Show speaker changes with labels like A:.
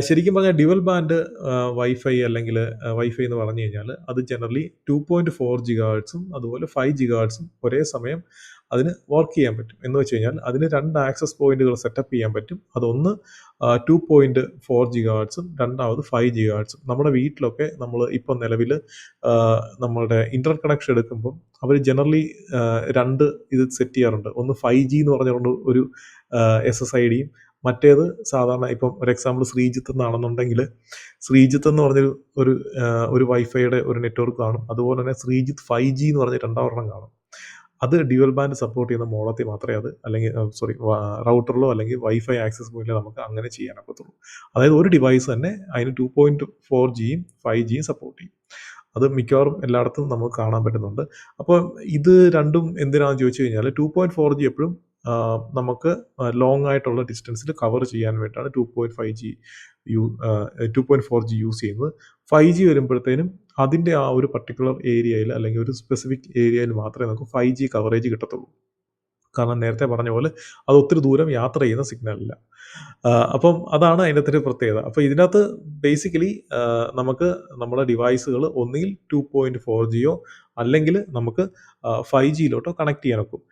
A: ശരിക്കും പറഞ്ഞാൽ dual band wifi അല്ലെങ്കിൽ വൈഫൈ എന്ന് പറഞ്ഞു കഴിഞ്ഞാൽ അത് ജനറലി 2.4 ജിഗാഹെർട്സും അതുപോലെ 5 ജിഗാഹെർട്സും ഒരേ സമയം അതിന് വർക്ക് ചെയ്യാൻ പറ്റും. എന്ന് വെച്ച് കഴിഞ്ഞാൽ അതിന് 2 ആക്സസ് പോയിന്റുകൾ സെറ്റപ്പ് ചെയ്യാൻ പറ്റും. അതൊന്ന് 2.4 ജിഗാഹെർട്സും രണ്ടാമത് 5 ജിഗാഹെർട്സും. നമ്മുടെ വീട്ടിലൊക്കെ നമ്മൾ ഇപ്പം നിലവിൽ നമ്മളുടെ ഇന്റർനെറ്റ് കണക്ഷൻ എടുക്കുമ്പോൾ അവർ ജനറലി 2 ഇത് സെറ്റ് ചെയ്യാറുണ്ട്. ഒന്ന് 5G എന്ന് പറഞ്ഞുകൊണ്ട് ഒരു SSIDയും മറ്റേത് സാധാരണ ഇപ്പം ഒരു എക്സാമ്പിൾ ശ്രീജിത്ത് എന്നാണെന്നുണ്ടെങ്കിൽ ശ്രീജിത്ത് എന്ന് പറഞ്ഞൊരു ഒരു ഒരു വൈഫൈയുടെ ഒരു നെറ്റ്വർക്ക് കാണും. അതുപോലെ തന്നെ ശ്രീജിത്ത് 5G എന്ന് പറഞ്ഞ രണ്ടാമതൊരെണ്ണം കാണും. അത് ഡ്യുവൽ ബാൻഡ് സപ്പോർട്ട് ചെയ്യുന്ന മോഡത്തിൽ മാത്രമേ അത് അല്ലെങ്കിൽ റൗട്ടറിലോ അല്ലെങ്കിൽ വൈഫൈ ആക്സസ് പോയിന്റിലോ നമുക്ക് അങ്ങനെ ചെയ്യാനൊക്കത്തുള്ളൂ. അതായത് ഒരു ഡിവൈസ് തന്നെ അതിന് 2.4Gയും 5Gയും സപ്പോർട്ട് ചെയ്യും. അത് മിക്കവാറും എല്ലായിടത്തും നമുക്ക് കാണാൻ പറ്റുന്നുണ്ട്. അപ്പോൾ ഇത് രണ്ടും എന്തിനാണെന്ന് ചോദിച്ചു കഴിഞ്ഞാൽ 2.4G എപ്പോഴും നമുക്ക് ലോങ് ആയിട്ടുള്ള ഡിസ്റ്റൻസിൽ കവർ ചെയ്യാൻ വേണ്ടിയിട്ടാണ് 2.5G 2.4G യൂസ് ചെയ്യുന്നത്. 5G വരുമ്പോഴത്തേനും അതിൻ്റെ ആ ഒരു പർട്ടിക്കുലർ ഏരിയയിൽ അല്ലെങ്കിൽ ഒരു സ്പെസിഫിക് ഏരിയയിൽ മാത്രമേ നമുക്ക് 5G കവറേജ് കിട്ടത്തുള്ളൂ. കാരണം നേരത്തെ പറഞ്ഞ പോലെ അത് ഒത്തിരി ദൂരം യാത്ര ചെയ്യുന്ന സിഗ്നലല്ല. അപ്പം അതാണ് അതിനകത്തെ ഒരു പ്രത്യേകത. അപ്പോൾ ഇതിനകത്ത് ബേസിക്കലി നമുക്ക് നമ്മുടെ ഡിവൈസുകൾ ഒന്നുകിൽ 2.4Gയോ അല്ലെങ്കിൽ നമുക്ക് 5Gയിലോട്ടോ കണക്ട് ചെയ്യാൻ ഒക്കും.